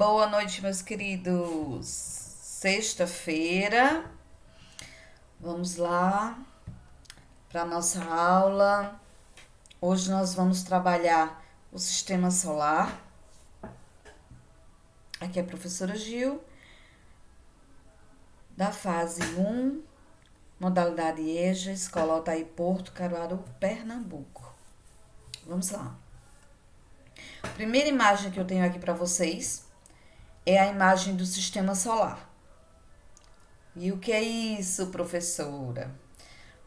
Boa noite, meus queridos. Sexta-feira, vamos lá para a nossa aula. Hoje nós vamos trabalhar o sistema solar. Aqui é a professora Gil, da fase 1, modalidade EJA, Escola Altair Porto, Caruaru, Pernambuco. Vamos lá. A primeira imagem que eu tenho aqui para vocês é a imagem do sistema solar. E o que é isso, professora?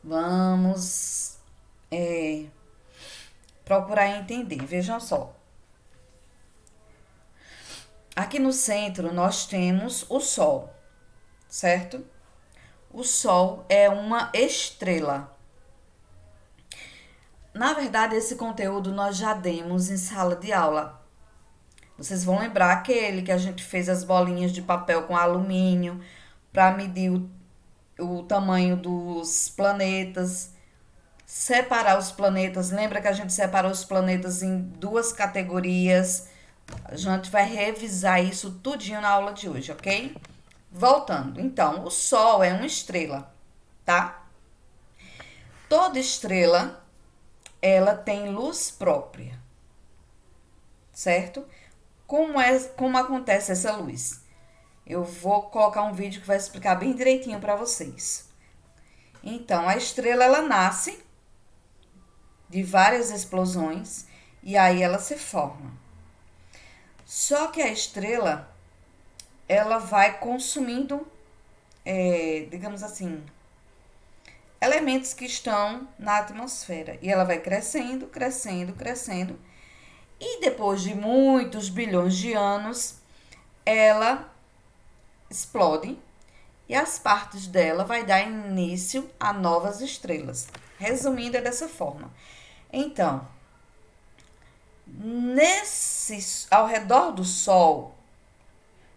Vamos procurar entender. Vejam só. Aqui no centro nós temos o Sol, certo? O Sol é uma estrela. Na verdade, esse conteúdo nós já demos em sala de aula. Vocês vão lembrar aquele que a gente fez as bolinhas de papel com alumínio para medir o tamanho dos planetas, separar os planetas. Lembra que a gente separou os planetas em duas categorias? A gente vai revisar isso tudinho na aula de hoje, ok? Voltando, então, o Sol é uma estrela, tá? Toda estrela, ela tem luz própria, certo? Como acontece essa luz? Eu vou colocar um vídeo que vai explicar bem direitinho para vocês. Então, a estrela, ela nasce de várias explosões e aí ela se forma. Só que a estrela, ela vai consumindo, digamos assim, elementos que estão na atmosfera. E ela vai crescendo, crescendo, crescendo. E depois de muitos bilhões de anos, ela explode e as partes dela vai dar início a novas estrelas. Resumindo, é dessa forma. Então, ao redor do Sol,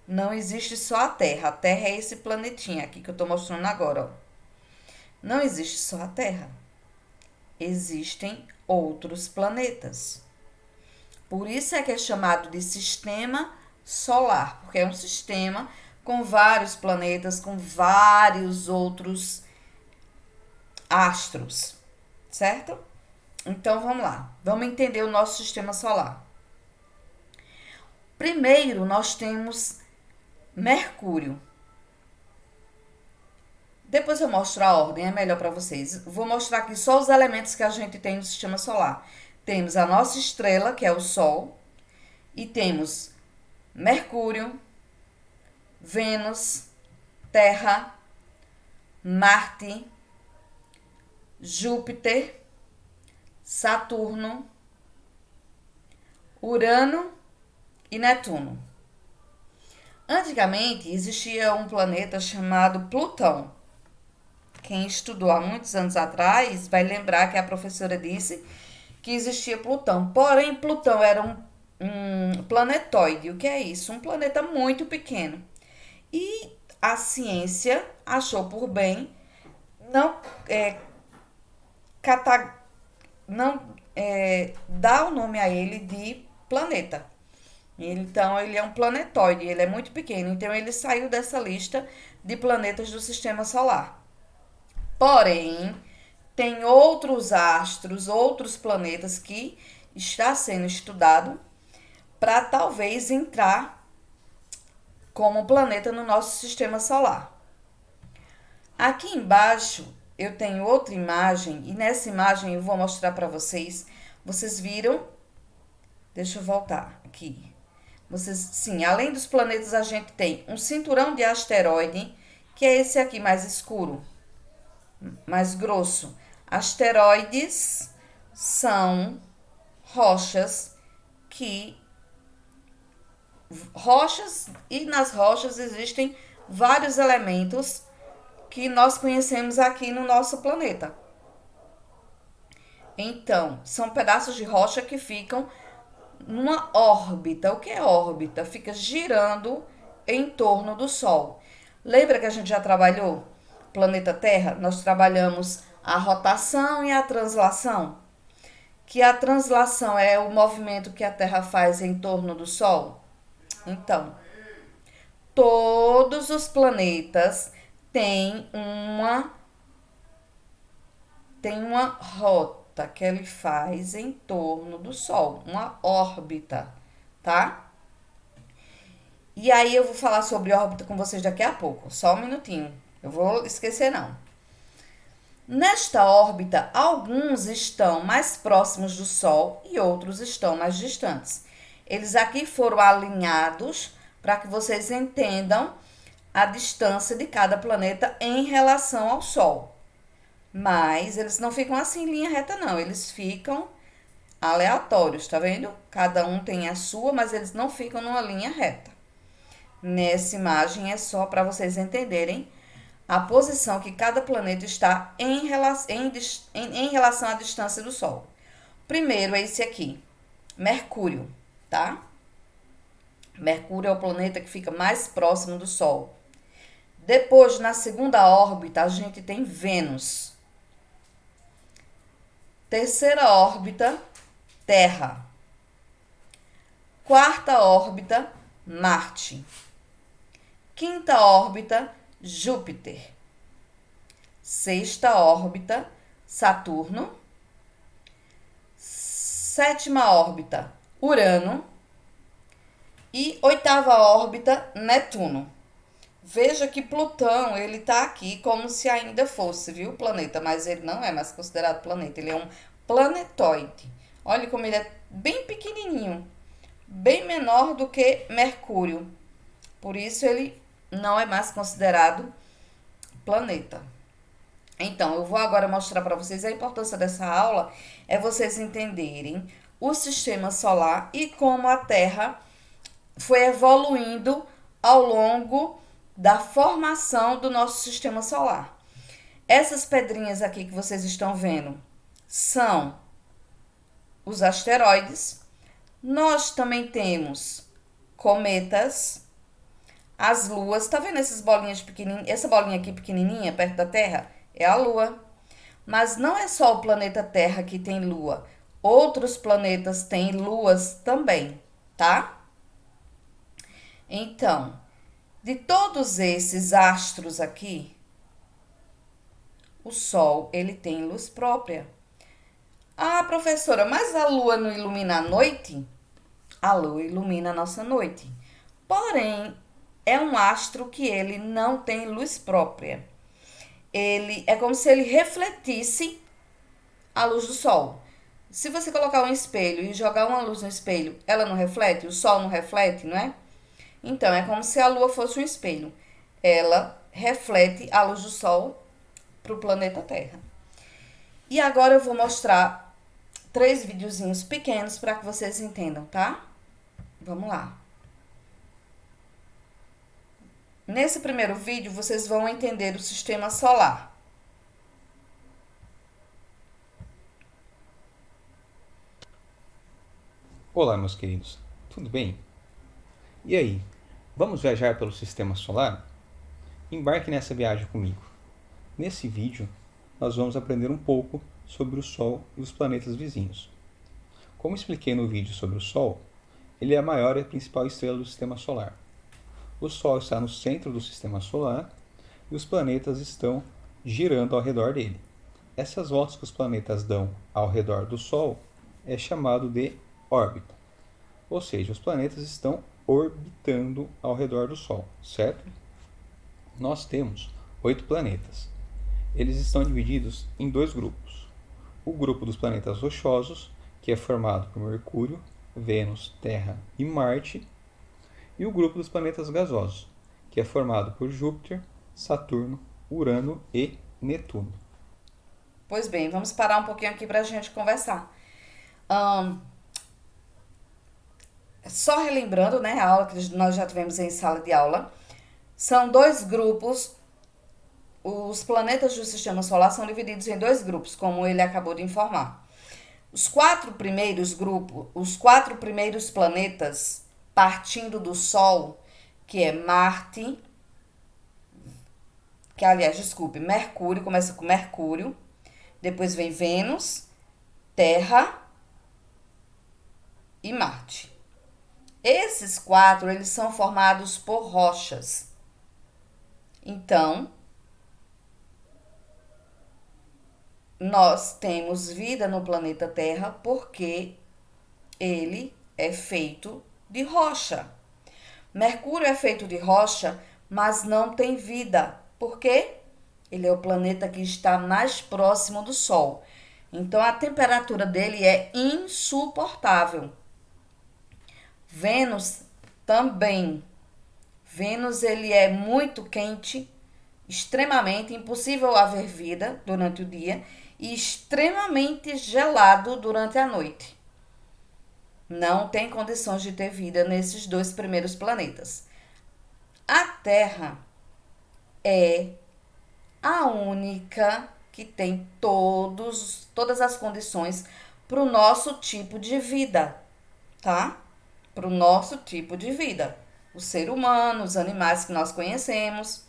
não existe só a Terra. A Terra é esse planetinha aqui que eu estou mostrando agora, ó. Não existe só a Terra. Existem outros planetas. Por isso é que é chamado de sistema solar, porque é um sistema com vários planetas, com vários outros astros, certo? Então vamos lá, vamos entender o nosso sistema solar. Primeiro nós temos Mercúrio. Depois eu mostro a ordem, é melhor para vocês. Vou mostrar aqui só os elementos que a gente tem no sistema solar. Temos a nossa estrela, que é o Sol, e temos Mercúrio, Vênus, Terra, Marte, Júpiter, Saturno, Urano e Netuno. Antigamente existia um planeta chamado Plutão. Quem estudou há muitos anos atrás vai lembrar que a professora disse que existia Plutão. Porém, Plutão era um planetóide. O que é isso? Um planeta muito pequeno. E a ciência achou por bem dar o nome a ele de planeta. Então, ele é um planetóide, ele é muito pequeno. Então, ele saiu dessa lista de planetas do sistema solar. Porém, tem outros astros, outros planetas que está sendo estudado para talvez entrar como planeta no nosso sistema solar. Aqui embaixo eu tenho outra imagem e nessa imagem eu vou mostrar para vocês. Vocês viram? Deixa eu voltar aqui. Sim, além dos planetas a gente tem um cinturão de asteroide, que é esse aqui mais escuro, mais grosso. Asteroides são rochas e nas rochas existem vários elementos que nós conhecemos aqui no nosso planeta. Então, são pedaços de rocha que ficam numa órbita. O que é órbita? Fica girando em torno do Sol. Lembra que a gente já trabalhou planeta Terra? Nós trabalhamos a rotação e a translação. Que a translação é o movimento que a Terra faz em torno do Sol. Então, todos os planetas têm uma rota que ele faz em torno do Sol, uma órbita, tá? E aí eu vou falar sobre órbita com vocês daqui a pouco, só um minutinho. Eu vou esquecer não. Nesta órbita, alguns estão mais próximos do Sol e outros estão mais distantes. Eles aqui foram alinhados para que vocês entendam a distância de cada planeta em relação ao Sol. Mas eles não ficam assim em linha reta, não. Eles ficam aleatórios, tá vendo? Cada um tem a sua, mas eles não ficam numa linha reta. Nessa imagem é só para vocês entenderem a posição que cada planeta está em relação à distância do Sol. Primeiro é esse aqui, Mercúrio, tá? Mercúrio é o planeta que fica mais próximo do Sol. Depois, na segunda órbita, a gente tem Vênus. Terceira órbita, Terra. Quarta órbita, Marte. Quinta órbita, Júpiter. Sexta órbita, Saturno. Sétima órbita, Urano. E oitava órbita, Netuno. Veja que Plutão, ele tá aqui como se ainda fosse, viu, planeta, mas ele não é mais considerado planeta, ele é um planetoide. Olha como ele é bem pequenininho, bem menor do que Mercúrio. Por isso ele não é mais considerado planeta. Então, eu vou agora mostrar para vocês a importância dessa aula é vocês entenderem o sistema solar e como a Terra foi evoluindo ao longo da formação do nosso sistema solar. Essas pedrinhas aqui que vocês estão vendo são os asteroides. Nós também temos cometas, as luas. Tá vendo essas bolinhas pequenininhas? Essa bolinha aqui pequenininha perto da Terra é a Lua. Mas não é só o planeta Terra que tem lua. Outros planetas têm luas também, tá? Então, de todos esses astros aqui, o Sol, ele tem luz própria. Ah, professora, mas a Lua não ilumina a noite? A Lua ilumina a nossa noite. Porém, é um astro que ele não tem luz própria. Ele é como se ele refletisse a luz do Sol. Se você colocar um espelho e jogar uma luz no espelho, ela não reflete? O Sol não reflete, não é? Então, é como se a Lua fosse um espelho. Ela reflete a luz do Sol para o planeta Terra. E agora eu vou mostrar 3 videozinhos pequenos para que vocês entendam, tá? Vamos lá. Nesse primeiro vídeo, vocês vão entender o sistema solar. Olá, meus queridos, tudo bem? E aí, vamos viajar pelo sistema solar? Embarque nessa viagem comigo. Nesse vídeo, nós vamos aprender um pouco sobre o Sol e os planetas vizinhos. Como expliquei no vídeo sobre o Sol, ele é a maior e a principal estrela do sistema solar. O Sol está no centro do sistema solar e os planetas estão girando ao redor dele. Essas voltas que os planetas dão ao redor do Sol é chamado de órbita. Ou seja, os planetas estão orbitando ao redor do Sol, certo? Nós temos 8 planetas. Eles estão divididos em 2 grupos. O grupo dos planetas rochosos, que é formado por Mercúrio, Vênus, Terra e Marte, e o grupo dos planetas gasosos, que é formado por Júpiter, Saturno, Urano e Netuno. Pois bem, vamos parar um pouquinho aqui para a gente conversar. Só relembrando, né, a aula que nós já tivemos em sala de aula, são 2 grupos. Os planetas do sistema solar são divididos em 2 grupos, como ele acabou de informar. Os 4 primeiros grupos, os 4 primeiros planetas partindo do Sol, que é Marte, que aliás, desculpe, Mercúrio, começa com Mercúrio, depois vem Vênus, Terra e Marte. Esses quatro, eles são formados por rochas. Então, nós temos vida no planeta Terra porque ele é feito de rocha. Mercúrio é feito de rocha, mas não tem vida. Por quê? Ele é o planeta que está mais próximo do Sol. Então a temperatura dele é insuportável. Vênus também. Vênus ele é muito quente, extremamente impossível haver vida durante o dia e extremamente gelado durante a noite. Não tem condições de ter vida nesses dois primeiros planetas. A Terra é a única que tem todas as condições para o nosso tipo de vida, tá? Para o nosso tipo de vida. O ser humano, os animais que nós conhecemos.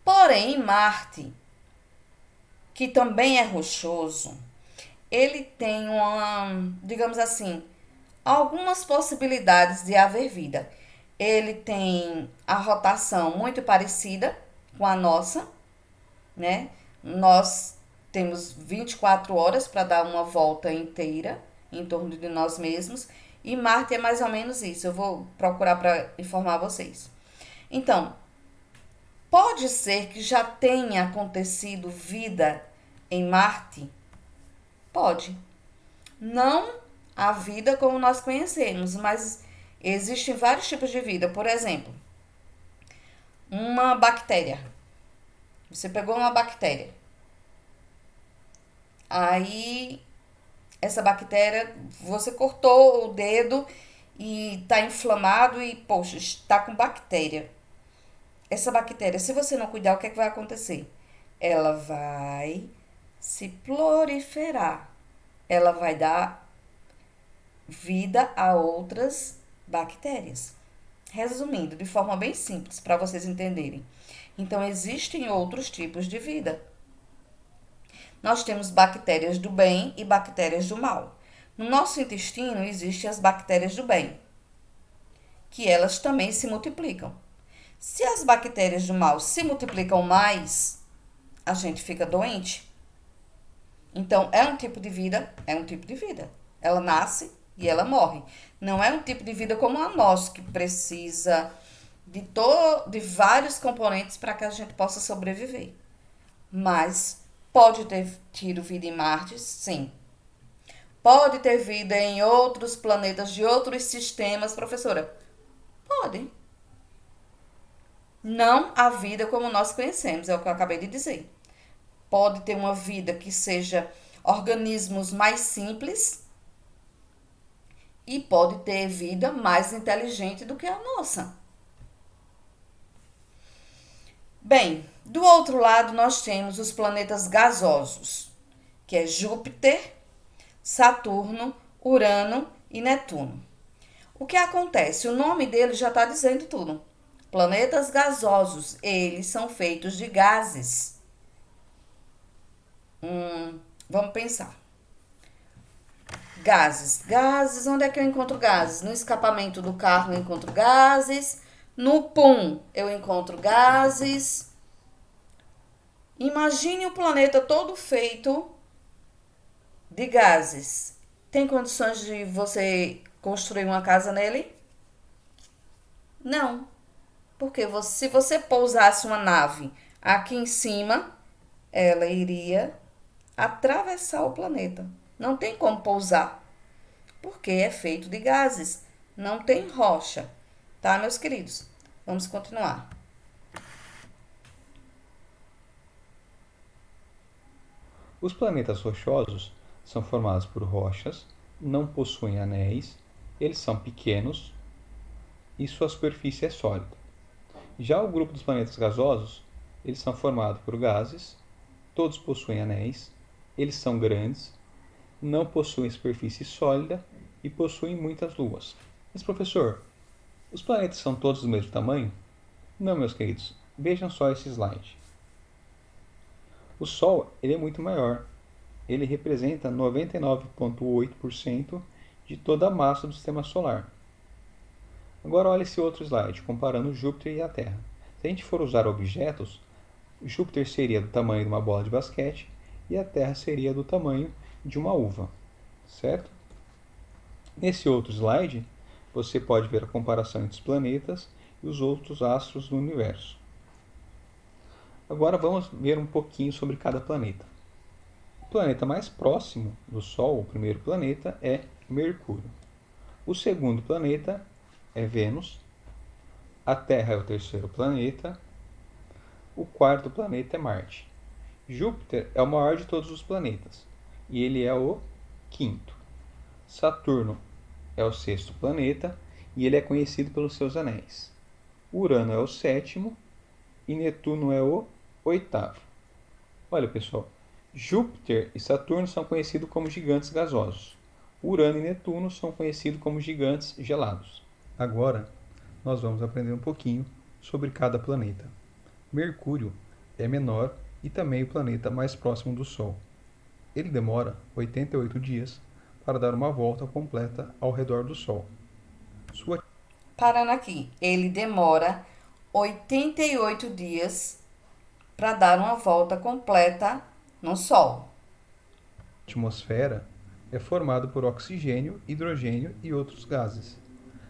Porém, Marte, que também é rochoso, ele tem digamos assim, algumas possibilidades de haver vida. Ele tem a rotação muito parecida com a nossa, né? Nós temos 24 horas para dar uma volta inteira em torno de nós mesmos e Marte é mais ou menos isso. Eu vou procurar para informar vocês. Então, pode ser que já tenha acontecido vida em Marte? Pode. Não a vida como nós conhecemos, mas existem vários tipos de vida. Por exemplo, uma bactéria. Você pegou uma bactéria. Aí, essa bactéria, você cortou o dedo e está inflamado e, poxa, está com bactéria. Essa bactéria, se você não cuidar, o que é que vai acontecer? Ela vai se proliferar. Ela vai dar vida a outras bactérias. Resumindo, de forma bem simples, para vocês entenderem. Então, existem outros tipos de vida. Nós temos bactérias do bem e bactérias do mal. No nosso intestino existem as bactérias do bem, que elas também se multiplicam. Se as bactérias do mal se multiplicam mais, a gente fica doente. Então, é um tipo de vida? É um tipo de vida. Ela nasce e ela morre. Não é um tipo de vida como a nossa, que precisa de vários componentes para que a gente possa sobreviver. Mas pode ter tido vida em Marte? Sim. Pode ter vida em outros planetas de outros sistemas, professora? Pode. Não a vida como nós conhecemos, é o que eu acabei de dizer. Pode ter uma vida que seja organismos mais simples e pode ter vida mais inteligente do que a nossa. Bem, do outro lado nós temos os planetas gasosos, que é Júpiter, Saturno, Urano e Netuno. O que acontece? O nome dele já está dizendo tudo. Planetas gasosos, eles são feitos de gases. Vamos pensar. Gases. Gases, onde é que eu encontro gases? No escapamento do carro eu encontro gases. No pum eu encontro gases. Imagine o planeta todo feito de gases. Tem condições de você construir uma casa nele? Não. Porque se você pousasse uma nave aqui em cima, ela iria atravessar o planeta. Não tem como pousar, porque é feito de gases, não tem rocha. Tá, meus queridos? Vamos continuar. Os planetas rochosos são formados por rochas, não possuem anéis, eles são pequenos e sua superfície é sólida. Já o grupo dos planetas gasosos, eles são formados por gases, todos possuem anéis, eles são grandes, não possuem superfície sólida e possuem muitas luas. Mas, professor, os planetas são todos do mesmo tamanho? Não, meus queridos. Vejam só esse slide. O Sol ele é muito maior. Ele representa 99,8% de toda a massa do sistema solar. Agora olha esse outro slide, comparando Júpiter e a Terra. Se a gente for usar objetos, Júpiter seria do tamanho de uma bola de basquete e a Terra seria do tamanho de uma uva, certo? Nesse outro slide, você pode ver a comparação entre os planetas e os outros astros do universo. Agora vamos ver um pouquinho sobre cada planeta. O planeta mais próximo do Sol, o primeiro planeta, é Mercúrio. O segundo planeta é Vênus. A Terra é o terceiro planeta. O quarto planeta é Marte. Júpiter é o maior de todos os planetas e ele é o quinto. Saturno é o sexto planeta e ele é conhecido pelos seus anéis. Urano é o sétimo e Netuno é o oitavo. Olha, pessoal, Júpiter e Saturno são conhecidos como gigantes gasosos. Urano e Netuno são conhecidos como gigantes gelados. Agora, nós vamos aprender um pouquinho sobre cada planeta. Mercúrio é menor e também o planeta mais próximo do Sol. Ele demora 88 dias para dar uma volta completa ao redor do Sol. Parando aqui, ele demora 88 dias para dar uma volta completa no Sol. A atmosfera é formada por oxigênio, hidrogênio e outros gases.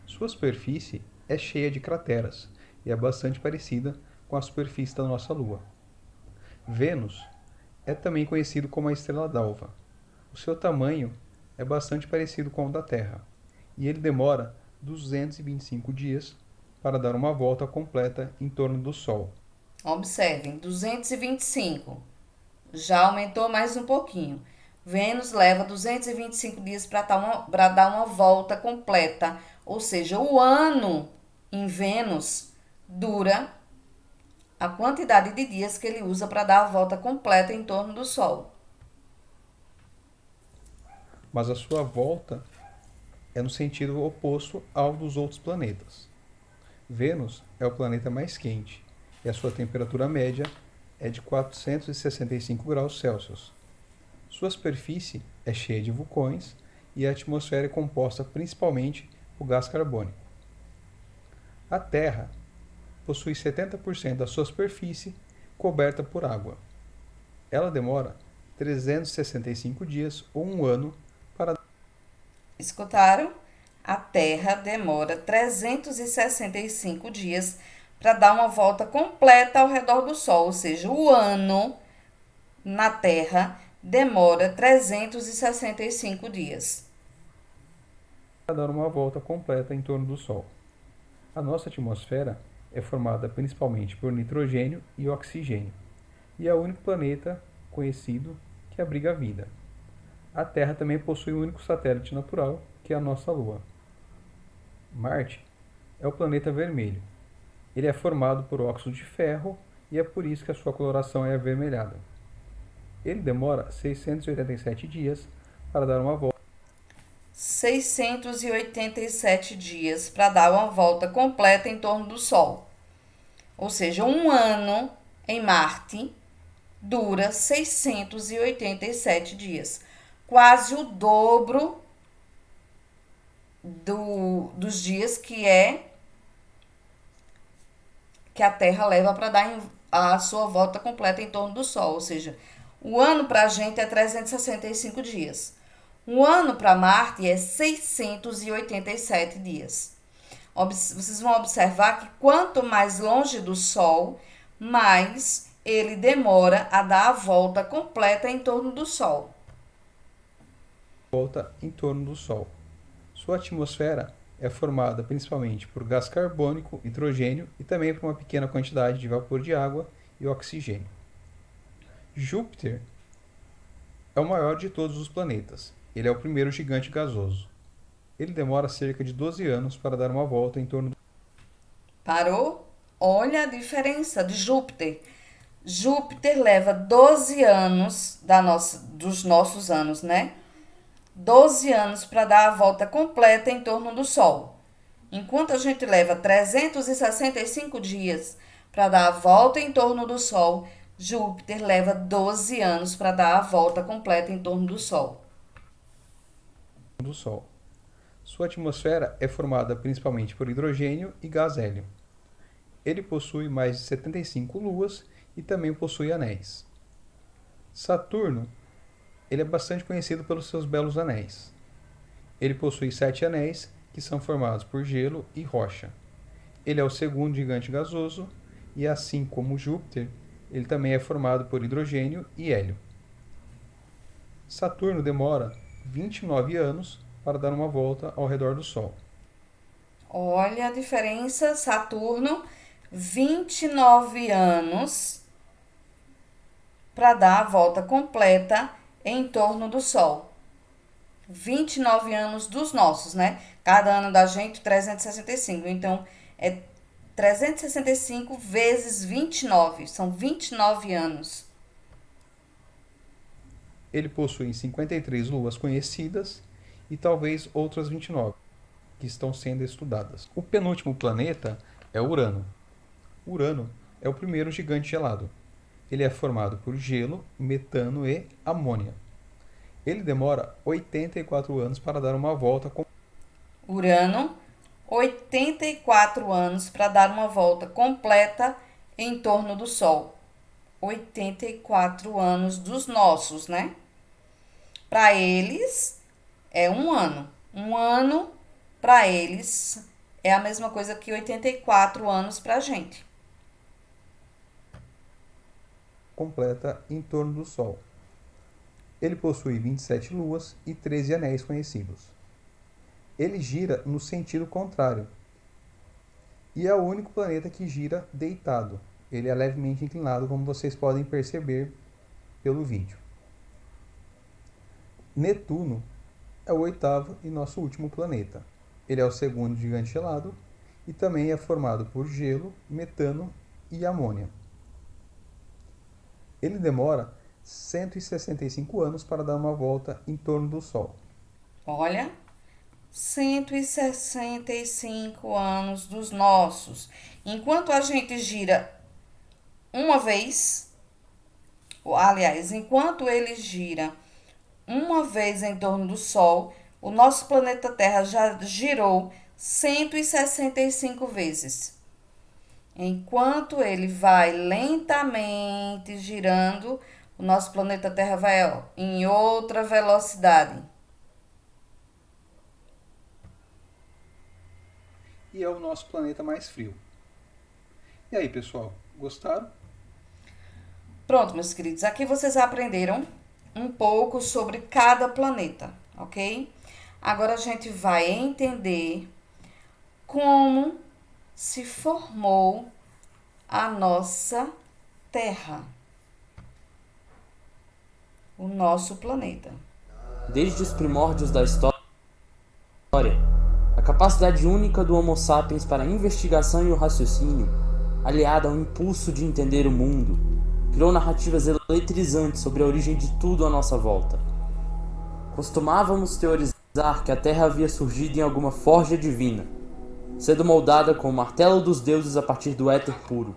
Sua superfície é cheia de crateras e é bastante parecida com a superfície da nossa Lua. Vênus é também conhecido como a estrela d'alva. O seu tamanho é bastante parecido com o da Terra e ele demora 225 dias para dar uma volta completa em torno do Sol. Observem, 225. Já aumentou mais um pouquinho. Vênus leva 225 dias para dar uma volta completa. Ou seja, o ano em Vênus dura a quantidade de dias que ele usa para dar a volta completa em torno do Sol. Mas a sua volta é no sentido oposto ao dos outros planetas. Vênus é o planeta mais quente e a sua temperatura média é de 465 graus Celsius. Sua superfície é cheia de vulcões e a atmosfera é composta principalmente por gás carbônico. A Terra possui 70% da sua superfície coberta por água. Ela demora 365 dias ou um ano para... Escutaram? A Terra demora 365 dias para dar uma volta completa ao redor do Sol, ou seja, o ano na Terra demora 365 dias. Para dar uma volta completa em torno do Sol. A nossa atmosfera é formada principalmente por nitrogênio e oxigênio, e é o único planeta conhecido que abriga a vida. A Terra também possui um único satélite natural, que é a nossa Lua. Marte é o planeta vermelho. Ele é formado por óxido de ferro e é por isso que a sua coloração é avermelhada. Ele demora 687 dias para dar uma volta. 687 dias para dar uma volta completa em torno do Sol. Ou seja, um ano em Marte dura 687 dias. Quase o dobro dos dias que a Terra leva para dar a sua volta completa em torno do Sol. Ou seja, o ano para a gente é 365 dias. Um ano para Marte é 687 dias. Vocês vão observar que quanto mais longe do Sol, mais ele demora a dar a volta completa em torno do Sol. Volta em torno do Sol. Sua atmosfera é formada principalmente por gás carbônico, hidrogênio e também por uma pequena quantidade de vapor de água e oxigênio. Júpiter é o maior de todos os planetas. Ele é o primeiro gigante gasoso. Ele demora cerca de 12 anos para dar uma volta em torno do... Parou? Olha a diferença de Júpiter. Júpiter leva 12 anos dos nossos anos, né? 12 anos para dar a volta completa em torno do Sol. Enquanto a gente leva 365 dias para dar a volta em torno do Sol, Júpiter leva 12 anos para dar a volta completa em torno do Sol. do Sol. Sua atmosfera é formada principalmente por hidrogênio e gás hélio. Ele possui mais de 75 luas e também possui anéis. Saturno, ele é bastante conhecido pelos seus belos anéis. Ele possui 7 anéis, que são formados por gelo e rocha. Ele é o segundo gigante gasoso e, assim como Júpiter, ele também é formado por hidrogênio e hélio. Saturno demora 29 anos para dar uma volta ao redor do Sol. Olha a diferença, Saturno, 29 anos para dar a volta completa em torno do Sol. 29 anos dos nossos, né? Cada ano da gente, 365. Então, é 365 vezes 29. São 29 anos. Ele possui 53 luas conhecidas e talvez outras 29, que estão sendo estudadas. O penúltimo planeta é Urano. Urano é o primeiro gigante gelado. Ele é formado por gelo, metano e amônia. Ele demora 84 anos para dar uma volta com Urano, 84 anos para dar uma volta completa em torno do Sol. 84 anos dos nossos, né? Para eles é um ano. Um ano para eles é a mesma coisa que 84 anos para a gente. completa em torno do Sol. Ele possui 27 luas e 13 anéis conhecidos. Ele gira no sentido contrário e é o único planeta que gira deitado. Ele é levemente inclinado, como vocês podem perceber pelo vídeo. Netuno é o oitavo e nosso último planeta. Ele é o segundo gigante gelado e também é formado por gelo, metano e amônia. Ele demora 165 anos para dar uma volta em torno do Sol. Olha, 165 anos dos nossos. Enquanto a gente gira uma vez, aliás, enquanto ele gira uma vez em torno do Sol, o nosso planeta Terra já girou 165 vezes. Enquanto ele vai lentamente girando, o nosso planeta Terra vai em outra velocidade. E é o nosso planeta mais frio. E aí, pessoal, gostaram? Pronto, meus queridos, aqui vocês aprenderam um pouco sobre cada planeta, ok? Agora a gente vai entender como se formou a nossa Terra, o nosso planeta. Desde os primórdios da história, a capacidade única do Homo sapiens para a investigação e o raciocínio, aliada ao impulso de entender o mundo, criou narrativas eletrizantes sobre a origem de tudo à nossa volta. Costumávamos teorizar que a Terra havia surgido em alguma forja divina, sendo moldada com o martelo dos deuses a partir do éter puro.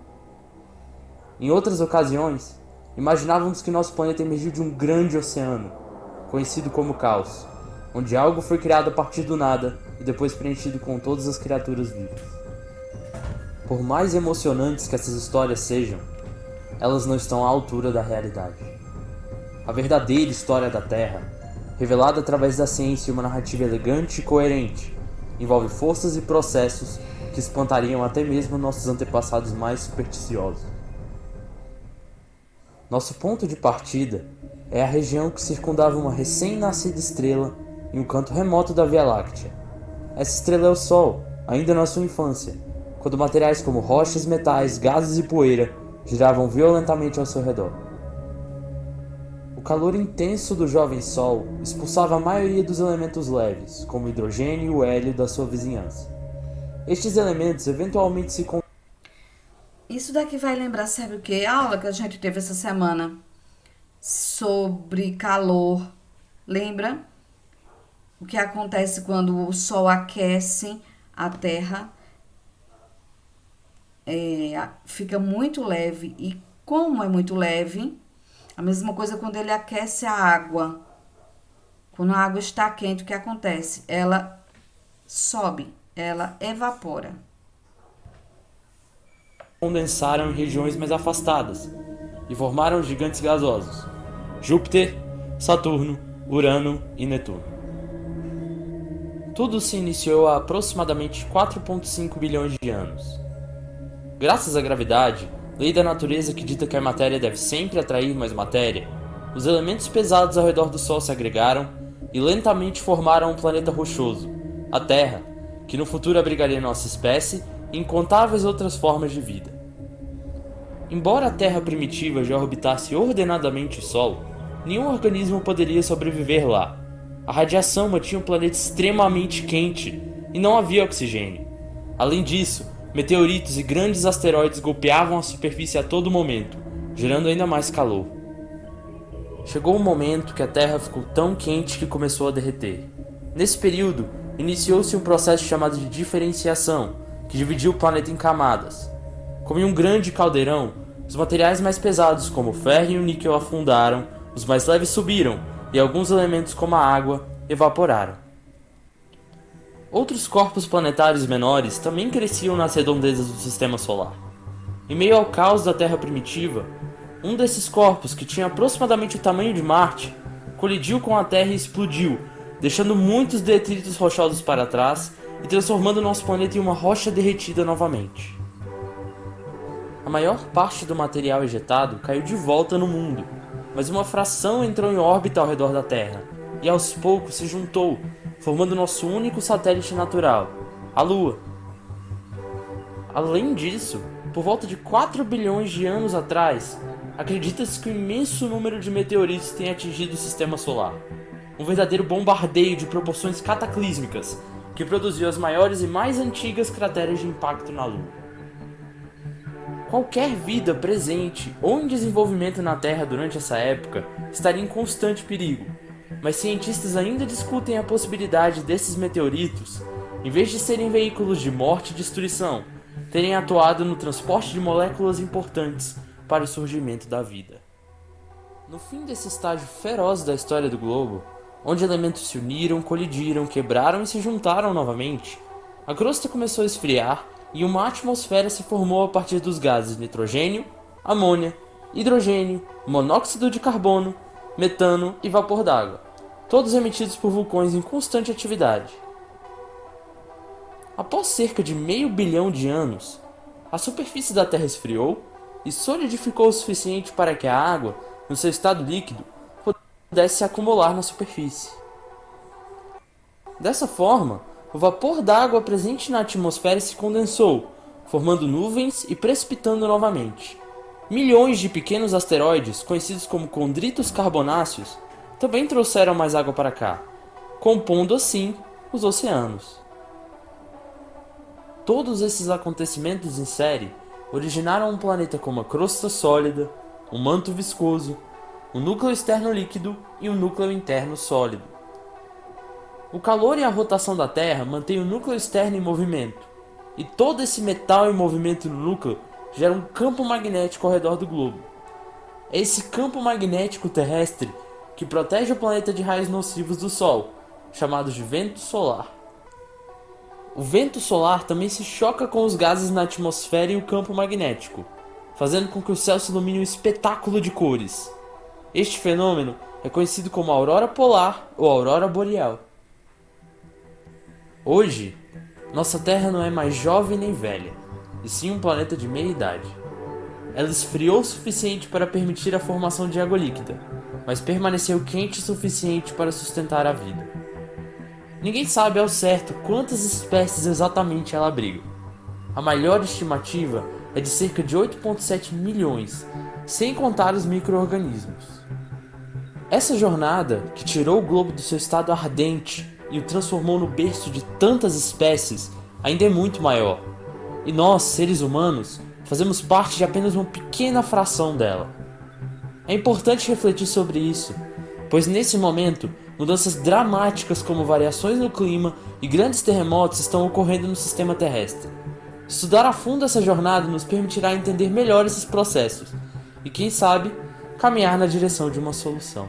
Em outras ocasiões, imaginávamos que nosso planeta emergiu de um grande oceano, conhecido como Caos, onde algo foi criado a partir do nada e depois preenchido com todas as criaturas vivas. Por mais emocionantes que essas histórias sejam, elas não estão à altura da realidade. A verdadeira história da Terra, revelada através da ciência em uma narrativa elegante e coerente, envolve forças e processos que espantariam até mesmo nossos antepassados mais supersticiosos. Nosso ponto de partida é a região que circundava uma recém-nascida estrela em um canto remoto da Via Láctea. Essa estrela é o Sol, ainda na sua infância, quando materiais como rochas, metais, gases e poeira giravam violentamente ao seu redor. O calor intenso do jovem Sol expulsava a maioria dos elementos leves, como o hidrogênio e o hélio da sua vizinhança. Estes elementos eventualmente se Isso daqui vai lembrar, sabe o quê? A aula que a gente teve essa semana sobre calor. Lembra? O que acontece quando o Sol aquece a Terra? Fica muito leve. E como é muito leve, a mesma coisa quando ele aquece a água. Quando a água está quente, o que acontece? Ela sobe, ela evapora. Condensaram em regiões mais afastadas e formaram gigantes gasosos: Júpiter, Saturno, Urano e Netuno. Tudo se iniciou há aproximadamente 4,5 bilhões de anos. Graças à gravidade, lei da natureza que dita que a matéria deve sempre atrair mais matéria, os elementos pesados ao redor do Sol se agregaram e lentamente formaram um planeta rochoso, a Terra, que no futuro abrigaria nossa espécie e incontáveis outras formas de vida. Embora a Terra primitiva já orbitasse ordenadamente o Sol, nenhum organismo poderia sobreviver lá. A radiação mantinha o planeta extremamente quente e não havia oxigênio. Além disso, meteoritos e grandes asteroides golpeavam a superfície a todo momento, gerando ainda mais calor. Chegou um momento que a Terra ficou tão quente que começou a derreter. Nesse período, iniciou-se um processo chamado de diferenciação, que dividiu o planeta em camadas. Como em um grande caldeirão, os materiais mais pesados como o ferro e o níquel afundaram, os mais leves subiram, e alguns elementos como a água evaporaram. Outros corpos planetários menores também cresciam nas redondezas do sistema solar. Em meio ao caos da Terra primitiva, um desses corpos, que tinha aproximadamente o tamanho de Marte, colidiu com a Terra e explodiu, deixando muitos detritos rochosos para trás e transformando nosso planeta em uma rocha derretida novamente. A maior parte do material ejetado caiu de volta no mundo, mas uma fração entrou em órbita ao redor da Terra e aos poucos se juntou, formando nosso único satélite natural, a Lua. Além disso, por volta de 4 bilhões de anos atrás, acredita-se que um imenso número de meteoritos tenha atingido o sistema solar. Um verdadeiro bombardeio de proporções cataclísmicas, que produziu as maiores e mais antigas crateras de impacto na Lua. Qualquer vida presente ou em desenvolvimento na Terra durante essa época estaria em constante perigo, mas cientistas ainda discutem a possibilidade desses meteoritos, em vez de serem veículos de morte e destruição, terem atuado no transporte de moléculas importantes para o surgimento da vida. No fim desse estágio feroz da história do globo, onde elementos se uniram, colidiram, quebraram e se juntaram novamente, a crosta começou a esfriar e uma atmosfera se formou a partir dos gases nitrogênio, amônia, hidrogênio, monóxido de carbono, metano e vapor d'água, todos emitidos por vulcões em constante atividade. Após cerca de meio bilhão de anos, a superfície da Terra esfriou e solidificou o suficiente para que a água, no seu estado líquido, pudesse se acumular na superfície. Dessa forma, o vapor d'água presente na atmosfera se condensou, formando nuvens e precipitando novamente. Milhões de pequenos asteroides, conhecidos como condritos carbonáceos, também trouxeram mais água para cá, compondo assim os oceanos. Todos esses acontecimentos em série originaram um planeta com uma crosta sólida, um manto viscoso, um núcleo externo líquido e um núcleo interno sólido. O calor e a rotação da Terra mantêm o núcleo externo em movimento, e todo esse metal em movimento no núcleo gera um campo magnético ao redor do globo. É esse campo magnético terrestre que protege o planeta de raios nocivos do Sol, chamados de vento solar. O vento solar também se choca com os gases na atmosfera e o campo magnético, fazendo com que o céu se ilumine um espetáculo de cores. Este fenômeno é conhecido como aurora polar ou aurora boreal. Hoje, nossa Terra não é mais jovem nem velha, e sim um planeta de meia idade. Ela esfriou o suficiente para permitir a formação de água líquida, mas permaneceu quente o suficiente para sustentar a vida. Ninguém sabe ao certo quantas espécies exatamente ela abriga. A maior estimativa é de cerca de 8,7 milhões, sem contar os micro-organismos. Essa jornada, que tirou o globo do seu estado ardente e o transformou no berço de tantas espécies, ainda é muito maior. E nós, seres humanos, fazemos parte de apenas uma pequena fração dela. É importante refletir sobre isso, pois nesse momento, mudanças dramáticas como variações no clima e grandes terremotos estão ocorrendo no sistema terrestre. Estudar a fundo essa jornada nos permitirá entender melhor esses processos e, quem sabe, caminhar na direção de uma solução.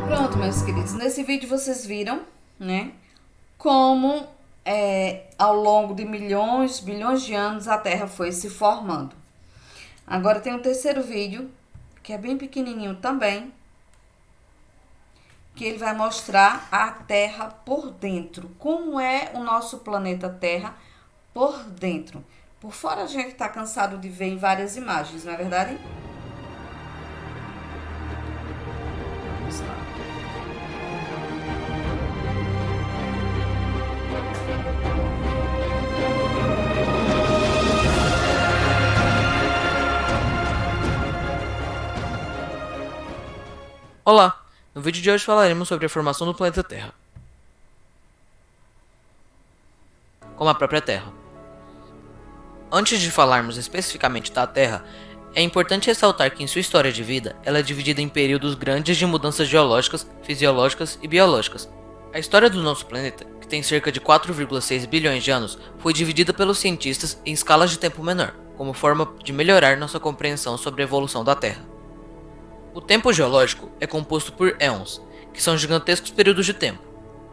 Pronto, meus queridos, nesse vídeo vocês viram né? Como ao longo de milhões, bilhões de anos a Terra foi se formando. Agora tem um terceiro vídeo, que é bem pequenininho também, que ele vai mostrar a Terra por dentro. Como é o nosso planeta Terra por dentro. Por fora a gente está cansado de ver em várias imagens, não é verdade? Vamos lá. Olá! No vídeo de hoje falaremos sobre a formação do planeta Terra. Como a própria Terra. Antes de falarmos especificamente da Terra, é importante ressaltar que em sua história de vida, ela é dividida em períodos grandes de mudanças geológicas, fisiológicas e biológicas. A história do nosso planeta, que tem cerca de 4,6 bilhões de anos, foi dividida pelos cientistas em escalas de tempo menor, como forma de melhorar nossa compreensão sobre a evolução da Terra. O tempo geológico é composto por éons, que são gigantescos períodos de tempo,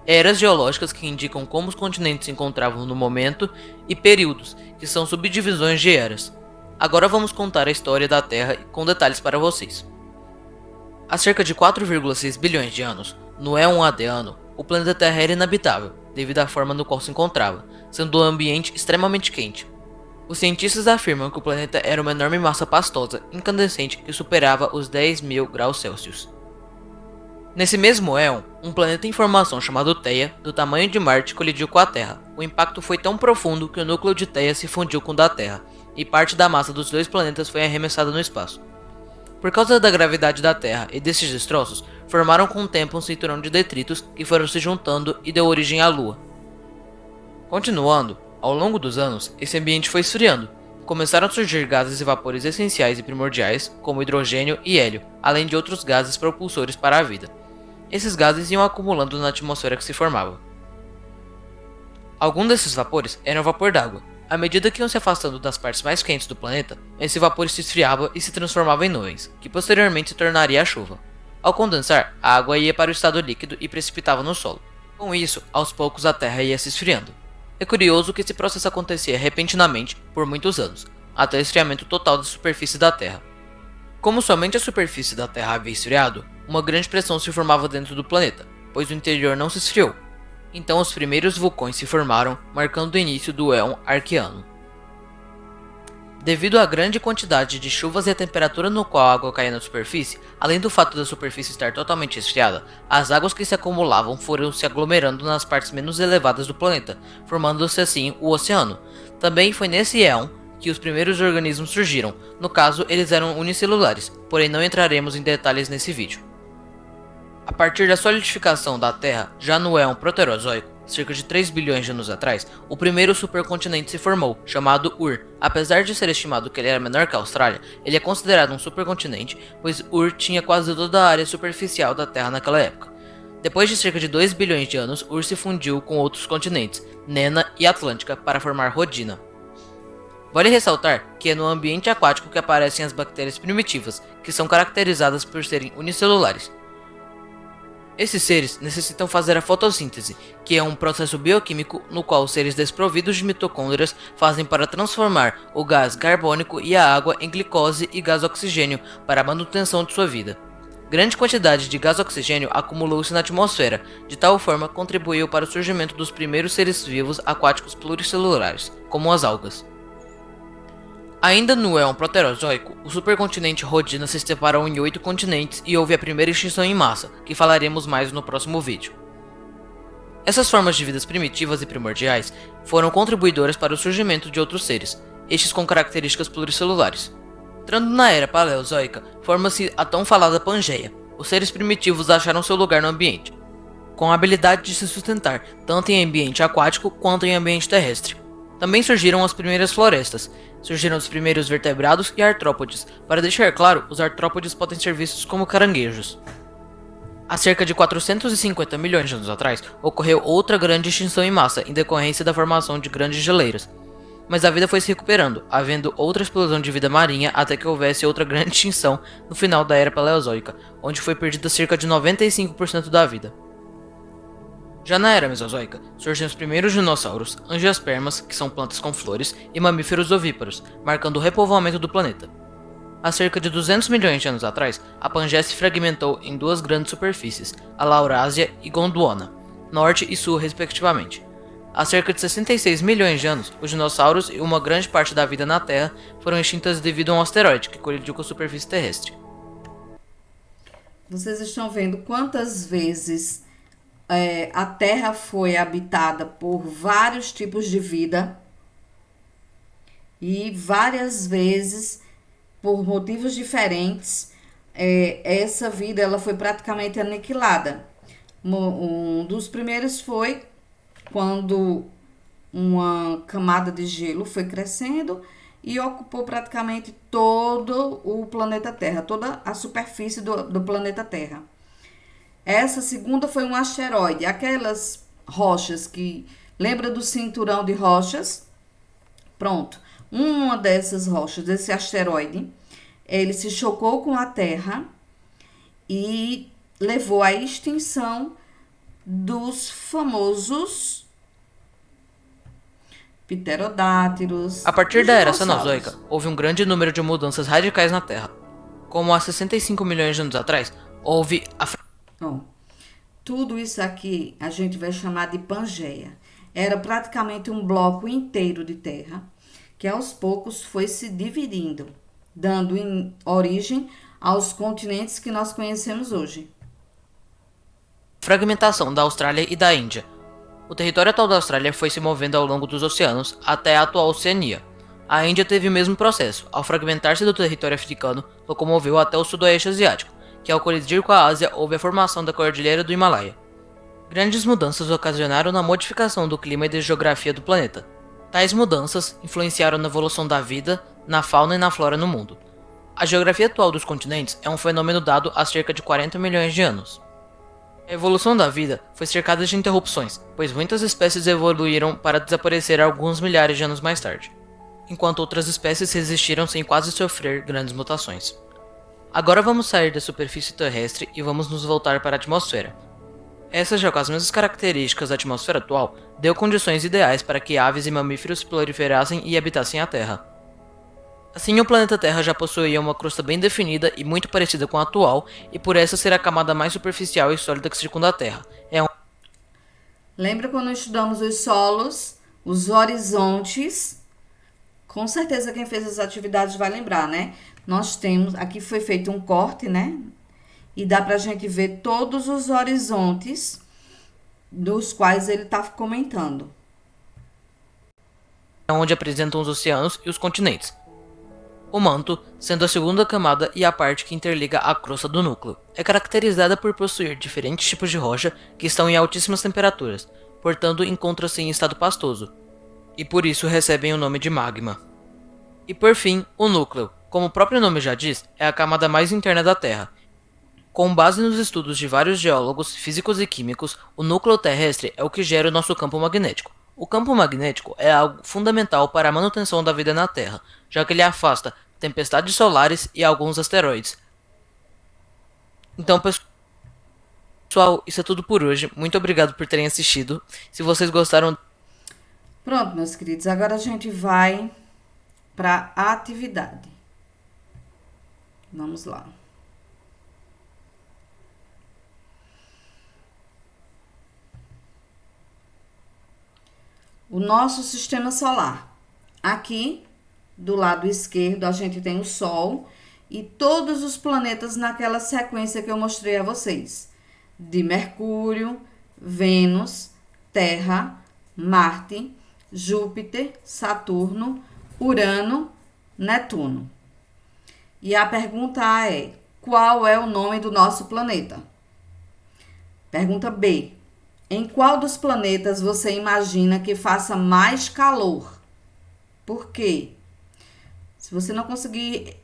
eras geológicas que indicam como os continentes se encontravam no momento e períodos, que são subdivisões de eras. Agora vamos contar a história da Terra com detalhes para vocês. Há cerca de 4,6 bilhões de anos, no éon Adeano, o planeta Terra era inabitável, devido à forma no qual se encontrava, sendo um ambiente extremamente quente. Os cientistas afirmam que o planeta era uma enorme massa pastosa, incandescente, que superava os 10.000 graus Celsius. Nesse mesmo éon, um planeta em formação chamado Theia, do tamanho de Marte, colidiu com a Terra. O impacto foi tão profundo que o núcleo de Theia se fundiu com o da Terra, e parte da massa dos dois planetas foi arremessada no espaço. Por causa da gravidade da Terra e desses destroços, formaram com o tempo um cinturão de detritos que foram se juntando e deu origem à Lua. Continuando, ao longo dos anos, esse ambiente foi esfriando. Começaram a surgir gases e vapores essenciais e primordiais, como hidrogênio e hélio, além de outros gases propulsores para a vida. Esses gases iam acumulando na atmosfera que se formava. Alguns desses vapores eram vapor d'água. À medida que iam se afastando das partes mais quentes do planeta, esse vapor se esfriava e se transformava em nuvens, que posteriormente se tornaria a chuva. Ao condensar, a água ia para o estado líquido e precipitava no solo. Com isso, aos poucos a Terra ia se esfriando. É curioso que esse processo acontecia repentinamente por muitos anos, até o esfriamento total da superfície da Terra. Como somente a superfície da Terra havia esfriado, uma grande pressão se formava dentro do planeta, pois o interior não se esfriou. Então os primeiros vulcões se formaram, marcando o início do éon Arqueano. Devido à grande quantidade de chuvas e a temperatura no qual a água caía na superfície, além do fato da superfície estar totalmente esfriada, as águas que se acumulavam foram se aglomerando nas partes menos elevadas do planeta, formando-se assim o oceano. Também foi nesse éon que os primeiros organismos surgiram, no caso eles eram unicelulares, porém não entraremos em detalhes nesse vídeo. A partir da solidificação da Terra, já no éon Proterozoico, cerca de 3 bilhões de anos atrás, o primeiro supercontinente se formou, chamado Ur. Apesar de ser estimado que ele era menor que a Austrália, ele é considerado um supercontinente, pois Ur tinha quase toda a área superficial da Terra naquela época. Depois de cerca de 2 bilhões de anos, Ur se fundiu com outros continentes, Nena e Atlântica, para formar Rodina. Vale ressaltar que é no ambiente aquático que aparecem as bactérias primitivas, que são caracterizadas por serem unicelulares. Esses seres necessitam fazer a fotossíntese, que é um processo bioquímico no qual os seres desprovidos de mitocôndrias fazem para transformar o gás carbônico e a água em glicose e gás oxigênio para a manutenção de sua vida. Grande quantidade de gás oxigênio acumulou-se na atmosfera, de tal forma contribuiu para o surgimento dos primeiros seres vivos aquáticos pluricelulares, como as algas. Ainda no éon Proterozoico, o supercontinente Rodina se separou em 8 continentes e houve a primeira extinção em massa, que falaremos mais no próximo vídeo. Essas formas de vidas primitivas e primordiais foram contribuidoras para o surgimento de outros seres, estes com características pluricelulares. Entrando na era Paleozoica, forma-se a tão falada Pangeia. Os seres primitivos acharam seu lugar no ambiente, com a habilidade de se sustentar tanto em ambiente aquático quanto em ambiente terrestre. Também surgiram as primeiras florestas, surgiram os primeiros vertebrados e artrópodes. Para deixar claro, os artrópodes podem ser vistos como caranguejos. Há cerca de 450 milhões de anos atrás, ocorreu outra grande extinção em massa em decorrência da formação de grandes geleiras. Mas a vida foi se recuperando, havendo outra explosão de vida marinha até que houvesse outra grande extinção no final da era Paleozoica, onde foi perdida cerca de 95% da vida. Já na era mesozoica, surgem os primeiros dinossauros, angiospermas, que são plantas com flores, e mamíferos ovíparos, marcando o repovoamento do planeta. Há cerca de 200 milhões de anos atrás, a Pangeia se fragmentou em duas grandes superfícies, a Laurásia e Gondwana, norte e sul respectivamente. Há cerca de 66 milhões de anos, os dinossauros e uma grande parte da vida na Terra foram extintas devido a um asteroide que colidiu com a superfície terrestre. Vocês estão vendo quantas vezes a Terra foi habitada por vários tipos de vida e várias vezes, por motivos diferentes, essa vida ela foi praticamente aniquilada. Um dos primeiros foi quando uma camada de gelo foi crescendo e ocupou praticamente todo o planeta Terra, toda a superfície do planeta Terra. Essa segunda foi um asteroide, aquelas rochas que lembra do cinturão de rochas? Pronto, uma dessas rochas, desse asteroide, ele se chocou com a Terra e levou à extinção dos famosos pterodátilos. A partir da era dinossauros. Cenozoica, houve um grande número de mudanças radicais na Terra. Como há 65 milhões de anos atrás, houve a Bom, tudo isso aqui a gente vai chamar de Pangeia. Era praticamente um bloco inteiro de terra que aos poucos foi se dividindo, dando origem aos continentes que nós conhecemos hoje. fragmentação da Austrália e da Índia. O território atual da Austrália foi se movendo ao longo dos oceanos até a atual Oceania. A Índia teve o mesmo processo, ao fragmentar-se do território africano, locomoveu até o sudoeste asiático, que ao colidir com a Ásia houve a formação da Cordilheira do Himalaia. Grandes mudanças ocasionaram na modificação do clima e da geografia do planeta. Tais mudanças influenciaram na evolução da vida, na fauna e na flora no mundo. A geografia atual dos continentes é um fenômeno dado há cerca de 40 milhões de anos. A evolução da vida foi cercada de interrupções, pois muitas espécies evoluíram para desaparecer alguns milhares de anos mais tarde, enquanto outras espécies resistiram sem quase sofrer grandes mutações. Agora vamos sair da superfície terrestre e vamos nos voltar para a atmosfera. Essa, já com as mesmas características da atmosfera atual, deu condições ideais para que aves e mamíferos proliferassem e habitassem a Terra. Assim, o planeta Terra já possuía uma crosta bem definida e muito parecida com a atual, e por essa ser a camada mais superficial e sólida que circunda a Terra. Lembra quando estudamos os solos, os horizontes? Com certeza quem fez as atividades vai lembrar, né? Nós temos, aqui foi feito um corte, né? E dá pra gente ver todos os horizontes dos quais ele tá comentando. Onde apresentam os oceanos e os continentes. O manto, sendo a segunda camada e a parte que interliga a crosta do núcleo, é caracterizada por possuir diferentes tipos de rocha que estão em altíssimas temperaturas, portanto encontra-se em estado pastoso, e por isso recebem o nome de magma. E por fim, o núcleo, como o próprio nome já diz, é a camada mais interna da Terra. Com base nos estudos de vários geólogos, físicos e químicos, o núcleo terrestre é o que gera o nosso campo magnético. O campo magnético é algo fundamental para a manutenção da vida na Terra, já que ele afasta tempestades solares e alguns asteroides. Então, pessoal, isso é tudo por hoje. Muito obrigado por terem assistido. Se vocês gostaram... Pronto, meus queridos, agora a gente vai para a atividade. Vamos lá. O nosso sistema solar. Aqui, do lado esquerdo, a gente tem o Sol e todos os planetas naquela sequência que eu mostrei a vocês. De Mercúrio, Vênus, Terra, Marte, Júpiter, Saturno, Urano, Netuno. E a pergunta A é: qual é o nome do nosso planeta? Pergunta B: em qual dos planetas você imagina que faça mais calor? Por quê? Se você não conseguir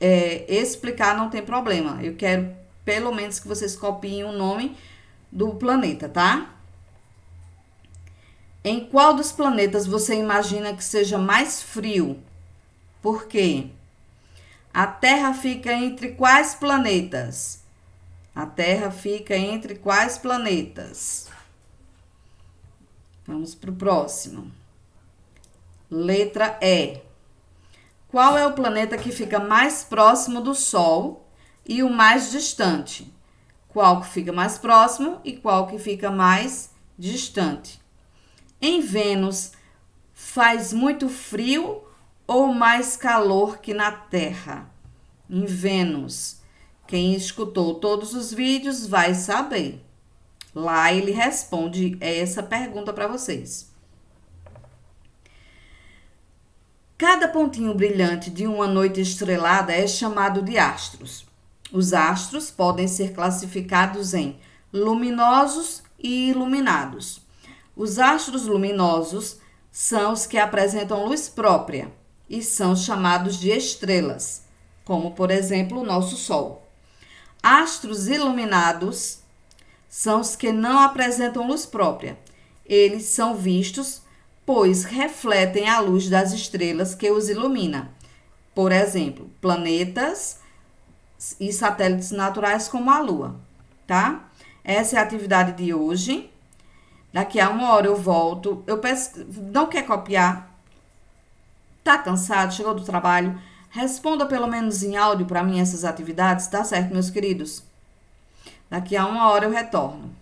explicar, não tem problema. Eu quero pelo menos que vocês copiem o nome do planeta, tá? Em qual dos planetas você imagina que seja mais frio? Por quê? A Terra fica entre quais planetas? A Terra fica entre quais planetas? Vamos para o próximo. Letra E. Qual é o planeta que fica mais próximo do Sol e o mais distante? Qual que fica mais próximo e qual que fica mais distante? Em Vênus, faz muito frio ou mais calor que na Terra? Em Vênus. Quem escutou todos os vídeos vai saber. Lá ele responde essa pergunta para vocês. Cada pontinho brilhante de uma noite estrelada é chamado de astros. Os astros podem ser classificados em luminosos e iluminados. Os astros luminosos são os que apresentam luz própria e são chamados de estrelas, como, por exemplo, o nosso Sol. Astros iluminados são os que não apresentam luz própria. Eles são vistos, pois refletem a luz das estrelas que os ilumina. Por exemplo, planetas e satélites naturais como a Lua, tá? Essa é a atividade de hoje. Daqui a 1 hora eu volto. Eu peço, não quer copiar? Tá cansado? Chegou do trabalho? Responda pelo menos em áudio para mim essas atividades, tá certo, meus queridos? Daqui a 1 hora eu retorno.